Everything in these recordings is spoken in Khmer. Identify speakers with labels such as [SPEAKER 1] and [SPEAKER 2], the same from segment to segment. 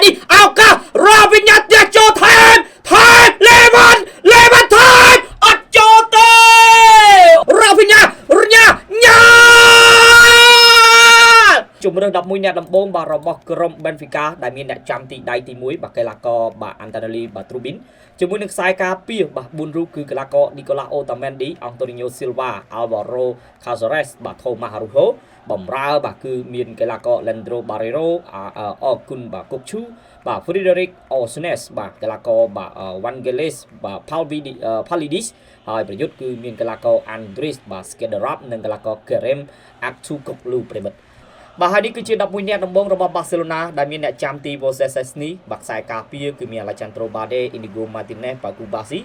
[SPEAKER 1] នេះឱកាសរកវិញ្ញាណទៀតចូលថែមលេវ៉ាថែមអត់ចូលទេរកវិញ្ញាណញ៉ាជំរឿន11អ្នកដំបូងបាទរបស់ក្រុម Benfica ដែលមានអ្នកចាំទីដៃទី1បាទកីឡាករបាទ Antonelli បាទ Trubin ជាមួយនឹងខ្សែការពារបាទ4រូបគឺកីឡាករ Nicolas Otamendi Antonio Silva Alvaro Caceres បាទ Thomas Araujo បំរើបាទគឺមានកីឡាករ Leandro Barreiro អរគុណបាទ Kokchu បាទ Frederic Osnes បាទកីឡាករបាទ Vangelis បាទ Palidis ហើយប្រយុទ្ធគឺមានកីឡាករ Andris បាទ Skederat និងកីឡាករ Kerem Aktugoglu ប្រិមិត្តបាទហើយនេះគឺជា11អ្នកដំបូងរបស់ Barcelona ដែលមានអ្នកចាំទី Szczęsny បាទខ្សែការពារគឺមាន Alejandro Balde Inigo Martinez បាទ Kubasi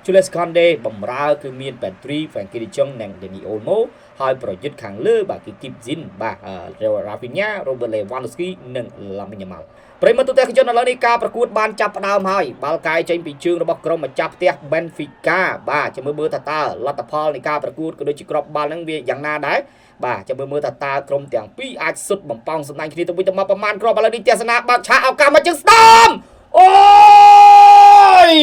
[SPEAKER 1] Jules Koundé បំរើគឺមាន Pedri Frenkie de Jong និង Dani Olmo ហើយប្រយុទ្ធខាងលើបាទគឺ Kip Zin បាទ Rafinha Robert Lewandowski និង Lamine Yamal ប្រិមត្តទូទាំងជនឥឡូវនេះការប្រកួតបានចាប់ផ្ដើមហើយបាល់កាយចេញពីជើងរបស់ក្រុមម្ចាស់ផ្ទះ Benfica បាទចាំមើលថាតើលទ្ធផលនៃការប្រកួតក៏ដូចជាគ្រាប់បាល់ហ្នឹងវាយ៉ាងណាដែរបាទចាំមើលថាតើក្រុមទាំងពីរអាចសុទ្ធបំផង់សម្ដែងគ្នាទៅវិញទៅមកប្រមាណគ្រាប់ឥឡូវនេះទេសនាបើកឆាកឱកាសមកជើងស្ដាំអូយ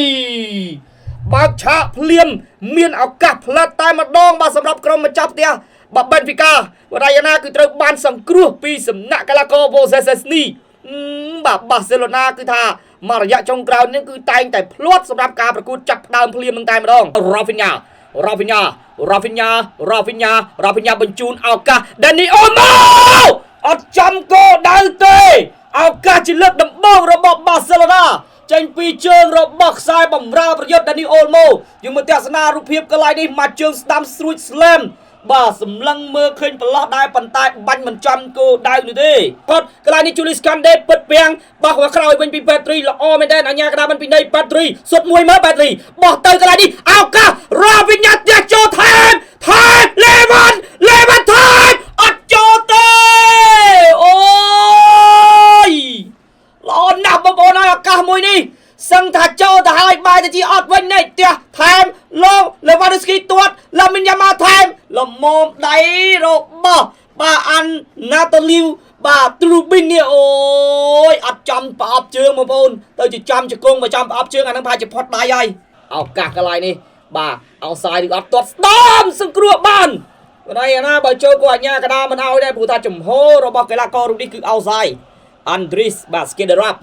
[SPEAKER 1] បើកឆាកភ្លាមមានឱកាសផ្លាត់តែម្ដងបាទសម្រាប់ក្រុមម្ចាស់ផ្ទះបាទ Benfica វរយណាគឺត្រូវបានសង្គ្រោះពីសំណាក់កីឡាករ Szczęsny បាទ Barcelona គឺថាមករយៈចុងក្រោយនេះគឺតែងតែភ្លាត់សម្រាប់ការប្រកួតចាប់ផ្ដើមភ្លាមនឹងតែម្ដង Rafinha បញ្ជូនឱកាស Dani Olmo អត់ចំគោលដៅទេឱកាសជាលើកដំបូងរបស់ Barcelona ចេញពីជើងរបស់ខ្សែបំរើប្រយុទ្ធ Dani Olmo យើងមើលទស្សនារូបភាពកន្លែងនេះមកជើងស្ដាំស្រួចស្លែមបាទសម្លឹងមើលឃើញប្រឡោះដែរប៉ុន្តែបាញ់មិនចំគោលដៅនោះទេគាត់កន្លែងនេះ Jules Koundé ពិតពាំងបោះមកក្រោយវិញពី Pedri ល្អមែនទេអញ្ញាកណ្ដាលមិនពីនៃ Pedri សុទ្ធមួយមើល Pedri បោះទៅកន្លែងនេះឱកាសរកវិញ្ញាណទៀតចូលថែមលេវ៉ាថែមអត់ចូលទេអូយល្អណាស់បងប្អូនហើយឱកាសមួយនេះសឹងថាចូលទៅហើយបែរទៅជាអត់វិញនេះផ្ទះថែមលោក Lewandowski ទាត់ Lamine Yamal ថែមលមមដៃរបស់បាទអានណាតូលីវបាទ Trubin នេះអូយអត់ចំប្រអប់ជើងបងប្អូនទៅជាចំជង្គង់មកចំប្រអប់ជើងអានឹងប្រហែលជាផុតដៃហើយឱកាសកន្លែងនេះបាទអោសាយឬអត់ទាត់ស្ដាមសង្គ្រោះបានបណ្ដៃណាបើចូលក៏អញ្ញាកណ្ដាលមិនឲ្យដែរព្រោះថាចំហរបស់កីឡាកររូបនេះគឺអោសាយ Andris បាទ Skederat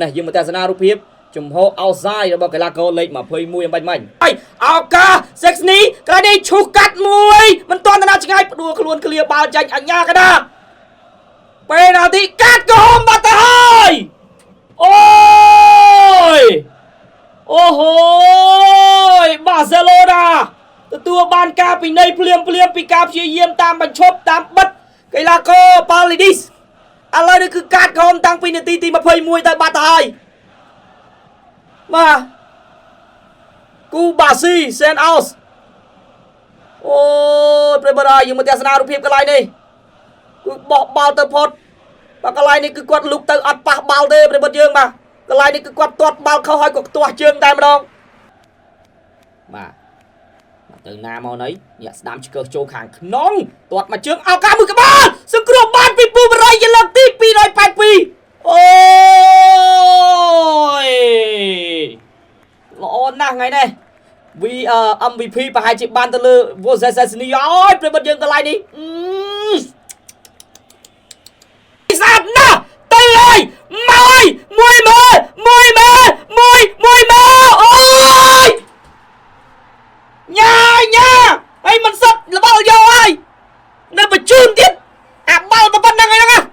[SPEAKER 1] នេះយើងមើលទស្សនារូបភាពជំហរអោសាយរបស់កីឡាករលេខ21អំបញ្ញមិញហើយឱកាស Szczęsny ក្រោយនេះឈូសកាត់មួយមិនទាន់ទៅណាឆ្ងាយផ្ដួលខ្លួនឃ្លាបាល់ចាញ់អញ្ញាកណ្ដាលពេលណាទីកាត់ក៏ហមបាត់ទៅហើយអូហូយ Barcelona ទទួលបានការពិន័យភ្លាមពីការព្យាយាមតាមបញ្ឈប់តាមបិទកីឡាករ Palidis ឥឡូវនេះគឺកាត់ក៏ហមតាំងពីនាទីទី21ទៅបាត់ទៅហើយបាទគូបាស៊ីសេនអោសអូយប្រិបរយើងមកទស្សនារូបភាពកន្លែងនេះគឺបោះបាល់ទៅផុតបាទកន្លែងនេះគឺគាត់លុកទៅអត់ប៉ះបាល់ទេប្រិបយើងបាទកន្លែងនេះគឺគាត់ទាត់បាល់ខុសហើយក៏ខ្ទាស់ជើងតែម្ដងបាទទៅណាមកណីញាក់ស្ដាំឆ្កឹះចូលខាងក្នុងទាត់មកជើងឱកាសមួយក្បាលសង្គ្រោះបានពីពូបរៃជាលើកទី282អូយល្អណាស់ថ្ងៃនេះ MVP ប្រហែលជាបានទៅលើ Szczęsny អើយប្រិមិត្តយើងកន្លែងនេះស្អាតណាស់ទៅហើយមួយមើលអូយញ៉ាហើយមិនសុទ្ធល្បល់យកហើយនៅបញ្ជូនទៀតអាបាល់ប៉ុណ្្នឹងឯហ្នឹង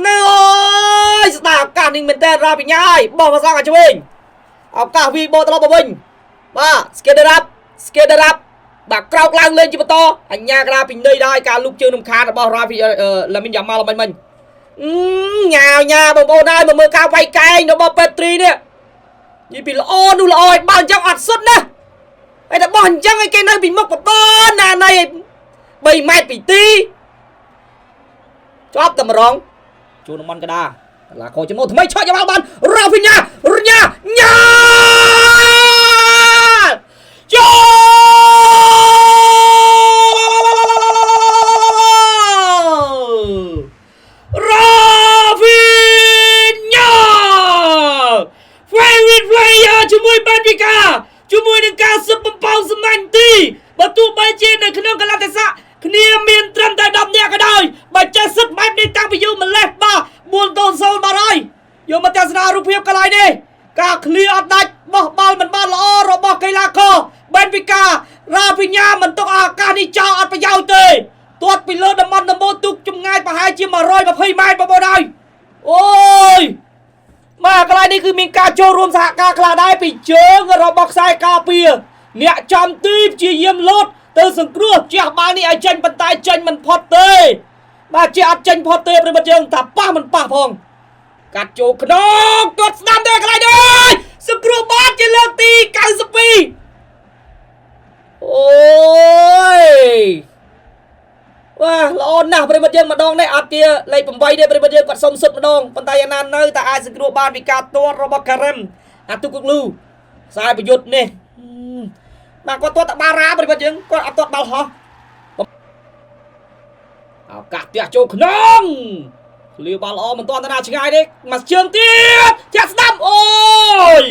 [SPEAKER 1] នៅអូយស្ដាប់ឱកាសនេះមែនតើរ៉ាប៊ីញ៉ាហើយបោះមកសងអាឆ្វេងឱកាសវាបោត្រឡប់មកវិញបាទ Skederat បាទក្រោកឡើងលេងជាបន្តអញ្ញាកណ្ដាលពីនៃដែរការលុកជើងរំខានរបស់ Lamine Yamal មិញញ៉ាបងប្អូនហើយមកមើលការវាយកែងរបស់ Pedri នេះនិយាយពីល្អនោះល្អឲ្យបាល់អញ្ចឹងអត់សុទ្ធណាហើយតែបោះអញ្ចឹងឲ្យគេនៅពីមុខបបណាណៃ3ម៉ែត្រពីទីជាប់តែម្ដងជួនមនកដាឡាខោចំោថ្មីឆក់យកបាន Rafinha ញ៉ាចូលRafinha មួយបានពីកាជាមួយនឹងការស៊ឹបបំផៅសម្លាញ់ទីបើទោះបីជានៅក្នុងកលតិស័កគ្នាមានត្រឹមតែ10នាក់ក៏ដោយបើចេះសិតបែបនេះតាំងពីយូរម្លេះបាទ4-0បាទហើយយកមកទស្សនារូបភាពកន្លែងនេះការឃ្លៀអត់ដាច់បោះបាល់មិនបានល្អរបស់កីឡាករបែនវីការ៉ាវីញ៉ាមិនទុកឱកាសនេះចោលអត់ប្រយោជន៍ទេទាត់ពីលើតំបន់ដំបូងទុកចម្ងាយប្រហែលជា120ម៉ែត្របងប្អូនហើយអូយមកកន្លែងនេះគឺមានការចូលរួមសហការខ្លះដែរពីជើងរបស់ខ្សែការពារអ្នកចំទីព្យាយាមលោតទៅសង្គ្រោះជះបាល់នេះឲ្យចេញប៉ុន្តែចេញមិនផុតទេបាទជាអត់ចេញផុតទេប្រិមិត្តយើងថាប៉ះមិនប៉ះផងកាត់ចូលក្នុងទាត់ស្ដាំទេកន្លែងនេះសង្គ្រោះបាល់ជាលើកទី92អូយវ៉ាល្អណាស់ប្រិមិត្តយើងម្ដងនេះអត់ជាលេខ8ទេប្រិមិត្តយើងគាត់សុំសុតម្ដងប៉ុន្តែយ៉ាងណានៅតែអាចសង្គ្រោះបានពីការទាត់របស់ការ៉ឹមអាទុកគុកលូខ្សែប្រយុទ្ធនេះបាទគាត់ទាត់តបារ៉ាប្រិមិត្តយើងគាត់អត់ទាត់បាល់ហោះឱកាសទះចូលក្នុងលាបាល់ល្អមិនទាន់ទៅណាឆ្ងាយទេមកជើងទៀតចាក់ស្ដាំអូយ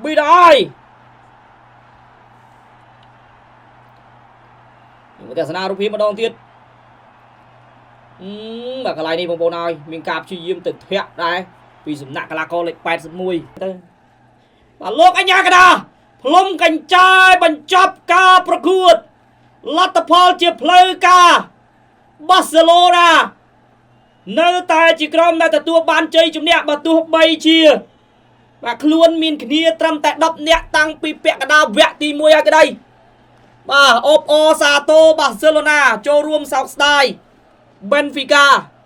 [SPEAKER 1] ប៊ីដែរមកទស្សនារូបភាពម្ដងទៀតបាទកន្លែងនេះបងប្អូនហើយមានការព្យាយាមទៅធាក់ដែរពីសំណាក់កីឡាករលេខ81ទៅបាទលោកអញ្ញាកដាផ្លុំកញ្ចាយបញ្ចប់ការប្រកួតលទ្ធផលជាផ្លូវការបាសេឡូណានៅតែជាក្រុមដែលទទួលបានជ័យជំនះបើទោះបីជាបាទខ្លួនមានគ្នាត្រឹមតែ10នាក់តាំងពីពាក់កណ្ដាលវគ្គទី1ហើយក្តីបាទអបអសាទរបាសេឡូណាចូលរួមសោកស្ដាយបេនហ្វីកា